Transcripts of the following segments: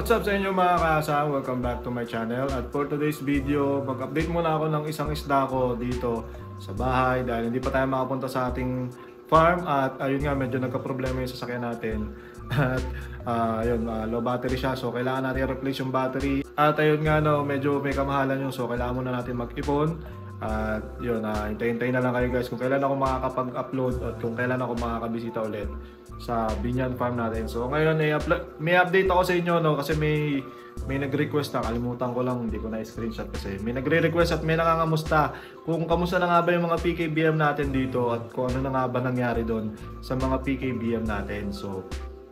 What's up sa inyo mga kaasang? Welcome back to my channel. At for today's video, mag-update muna ako ng isang isda ko dito sa bahay dahil hindi pa tayo makapunta sa ating farm at ayun nga medyo nagka-problema yung sasakyan natin. At low battery siya, so kailangan natin i-replace yung battery. At ayun nga medyo may kamahalan yung, so kailangan muna natin mag-ipon. At yun, hintay-hintay na lang kayo guys kung kailan ako makakapag-upload at kung kailan ako makakabisita ulit sa Binyan Farm natin. So ngayon may update ako sa inyo kasi may nag-request na, kalimutan ko lang, hindi ko na screenshot kasi may nagre-request at may nangangamusta kung kamusta na nga ba yung mga PKBM natin dito at kung ano na nga ba nangyari doon sa mga PKBM natin. So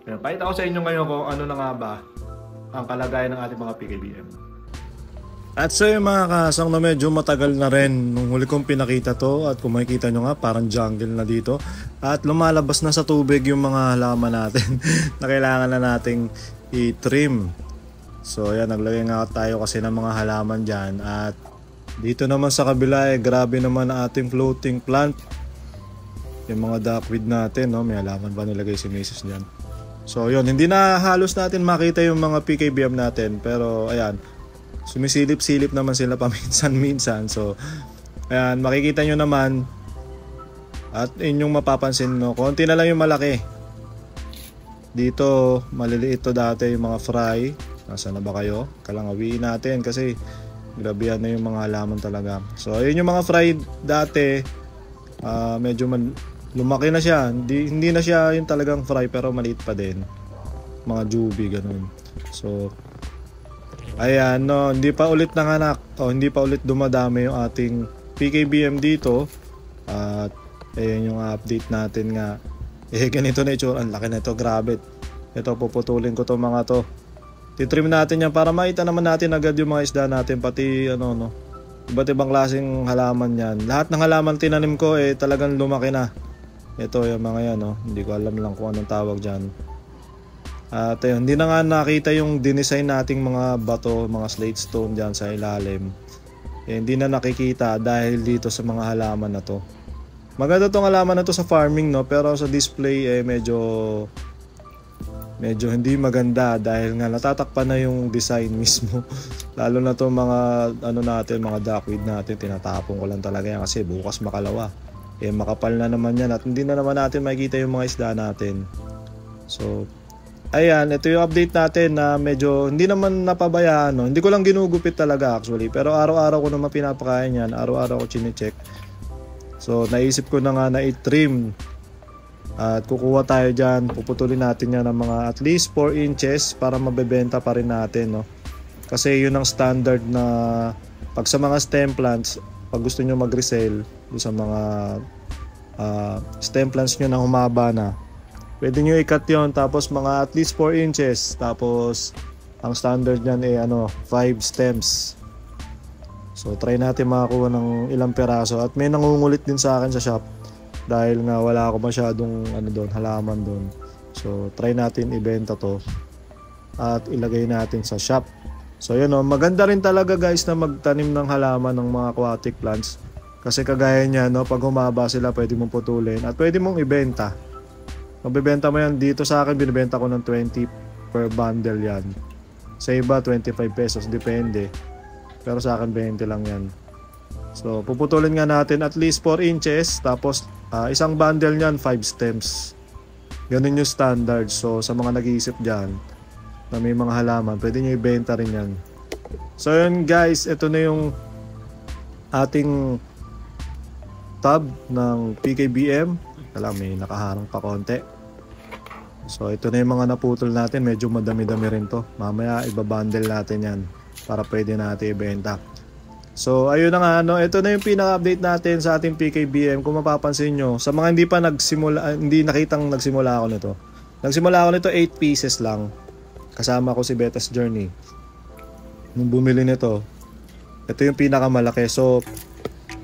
pakita ko sa inyo ngayon kung ano na nga ba ang kalagayan ng ating mga PKBM. At so yung mga kasang na medyo matagal na rin nung huli kong pinakita to at kung makikita nyo nga parang jungle na dito at lumalabas na sa tubig yung mga halaman natin na kailangan na nating i-trim. So ayan, naglagay nga tayo kasi ng mga halaman dyan at dito naman sa kabila grabe naman ang ating floating plant. Yung mga duckweed natin, may halaman pa nilagay si Mrs. dyan. So yun, hindi na halos natin makita yung mga PKBM natin pero ayan, sumisilip-silip naman sila paminsan-minsan. So ayan, makikita nyo naman at inyong mapapansin konti na lang yung malaki. Dito maliliit to dati yung mga fry. Nasaan na ba kayo? Kalangawiin natin kasi grabe na yung mga halaman talaga. So ayun yung mga fry dati, medyo lumaki na siya. Hindi na siya yung talagang fry pero maliit pa din. Mga jubi ganun. So ayan, hindi pa ulit nanganak o hindi pa ulit dumadami yung ating PKBM dito. At ayan yung update natin nga. Ganito na itsura. Ang laki na ito, grabe. Ito, puputulin ko to mga to. Titrim natin yan para makita naman natin agad yung mga isda natin. Pati iba't ibang klaseng halaman yan. Lahat ng halaman tinanim ko talagang lumaki na. Ito yung mga yan, hindi ko alam lang kung anong tawag dyan. At ayun, hindi na nga nakita yung dinesign nating mga bato, mga slate stone dyan sa ilalim. Hindi na nakikita dahil dito sa mga halaman na to. Maganda tong halaman na to sa farming pero sa display medyo hindi maganda dahil nga natatakpan na yung design mismo. Lalo na to mga natin, mga duckweed natin, tinatapon ko lang talaga yan kasi bukas makalawa. Makapal na naman yan at hindi na naman natin makikita yung mga isda natin. So ayan, ito yung update natin na medyo hindi naman napabayaan. Hindi ko lang ginugupit talaga actually. Pero araw-araw ko naman pinapakain yan. Araw-araw ko chinecheck. So naisip ko na nga na i-trim. At kukuha tayo dyan. Puputulin natin yan ng mga at least 4 inches para mabebenta pa rin natin. Kasi yun ang standard na pag sa mga stem plants, pag gusto nyo mag-resell sa mga stem plants nyo na humaba na, pwede nyo i-cut yun tapos mga at least 4 inches tapos ang standard nyan 5 stems. So try natin makakuha ng ilang peraso at may nangungulit din sa akin sa shop dahil nga wala ako masyadong halaman doon. So try natin ibenta to at ilagay natin sa shop. So yun maganda rin talaga guys na magtanim ng halaman ng mga aquatic plants kasi kagaya niya pag humaba sila pwede mong putulin at pwede mong ibenta. Magbebenta mo yan, dito sa akin binibenta ko ng 20 per bundle yan. Sa iba 25 pesos, depende. Pero sa akin 20 lang yan. So puputulin nga natin at least 4 inches tapos isang bundle nyan 5 stems. Ganun yung standard. So sa mga nag-iisip dyan na may mga halaman, pwede nyo ibenta rin yan. So yun guys, ito na yung ating tab ng PKBM. Alam, may nakaharang pa konti. So ito na yung mga naputol natin, medyo madami-dami rin to. Mamaya ibabundle natin yan para pwede natin ibenta. So ayun na nga ito na yung pinaka-update natin sa ating PKBM. Kung mapapansin nyo, sa mga hindi nakitang nagsimula ako nito. Nagsimula ako nito 8 pieces lang. Kasama ko si Beta's Journey. Nung bumili nito, ito yung pinakamalaki. So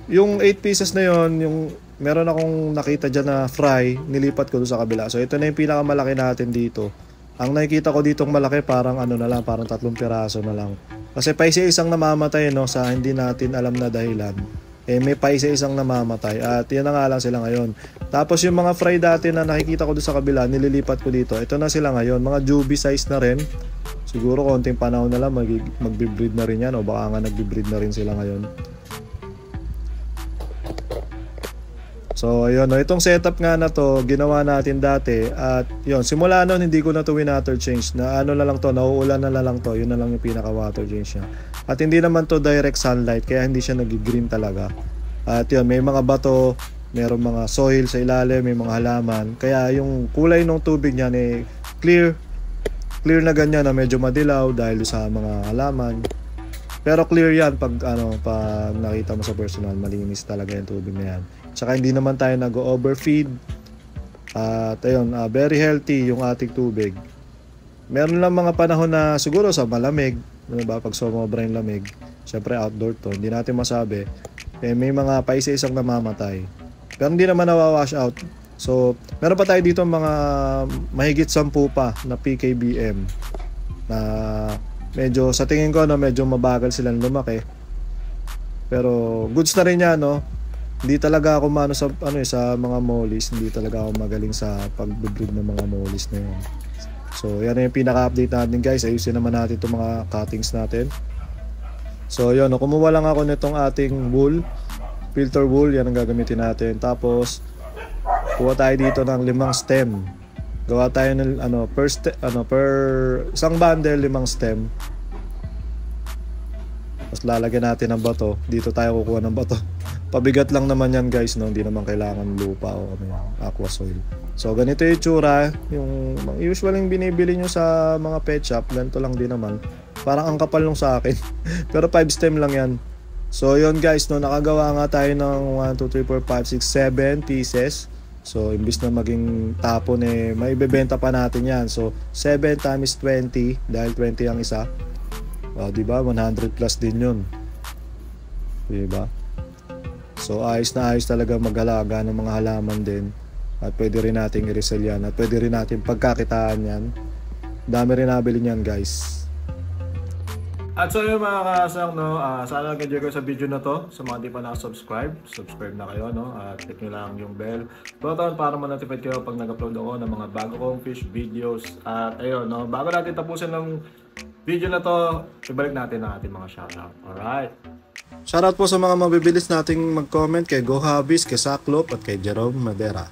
yung 8 pieces na yon, yung meron akong nakita dyan na fry, nilipat ko doon sa kabila. So ito na yung pinakamalaki natin dito. Ang nakikita ko ditong malaki parang parang 3 piraso na lang. Kasi pa isa-isang namamatay sa hindi natin alam na dahilan. May pa isa-isang namamatay at yan na nga lang sila ngayon. Tapos yung mga fry dati na nakikita ko doon sa kabila, nililipat ko dito. Ito na sila ngayon, mga juvie size na rin. Siguro konting panahon na lang magbe-breed na rin yan, o baka nga nagbe-breed na rin sila ngayon. So ayun, no, itong setup nga na to ginawa natin dati, at yun, simula noon hindi ko na to water change, na ano na lang to, nauulan na lang to, yun na lang yung pinaka water change niya. At hindi naman to direct sunlight, kaya hindi siya nag-green talaga. At yun, may mga bato, mayroong mga soil sa ilalim, may mga halaman, kaya yung kulay ng tubig niya clear na ganyan, na medyo madilaw dahil sa mga halaman. Pero clear yan pag nakita mo sa personal, malinis talaga yung tubig na yan. Tsaka hindi naman tayo nag-overfeed. At ayun, very healthy yung ating tubig. Meron lang mga panahon na siguro sa malamig, ano ba, pag sumobra yung lamig, syempre outdoor to, hindi natin masabi. May mga paisa-isang namamatay. Pero hindi naman nawawash out. So, meron pa tayo dito mga mahigit 10 pa na PKBM na medyo, sa tingin ko, medyo mabagal silang lumaki. Pero goods na rin yan, no? Hindi talaga ako sa mga mollies, hindi talaga ako magaling sa pag-breed ng mga mollies na yun. So, yan na yung pinaka-update natin, guys. Ayusin naman natin itong mga cuttings natin. So, yun, kumuha lang ako nitong ating wool, filter wool, yan ang gagamitin natin. Tapos, kuha tayo dito ng 5 stem. Gawa tayo ng per isang bundle 5 stem. Tapos lalagyan natin ng bato. Dito tayo kukuha ng bato. Pabigat lang naman yan, guys, no? Hindi naman kailangan lupa o aqua soil. So ganito yung itsura, yung usually yung binibili nyo sa mga pet shop, ganito lang din naman. Parang ang kapal nung sa akin. Pero 5 stem lang yan. So yun, guys, no, nakagawa nga tayo ng 1, 2, 3, 4, 5, 6, 7 pieces. So imbis na maging tapon, may ibebenta pa natin yan. So 7 times 20, dahil 20 ang isa, diba 100 plus din yun, diba? So ayos na ayos talaga mag-alaga ng mga halaman din. At pwede rin natin i-resell yan, at pwede rin natin pagkakitaan yan. Dami rin nabili niyan, guys. At so yun mga kasang, no, sana nag-enjoy kayo sa video na to. Sa mga di pa nakasubscribe, subscribe na kayo, no? At click nyo lang yung bell button para ma-notify kayo pag nag-upload ako ng mga bago kong fish videos. At ayun, no, bago natin tapusin ng video na to, ibalik natin ang ating mga shoutout. Alright. Shoutout po sa mga mabibilis nating mag-comment, kay Go Hobbies, kay Saklop, at kay Jerome Madera.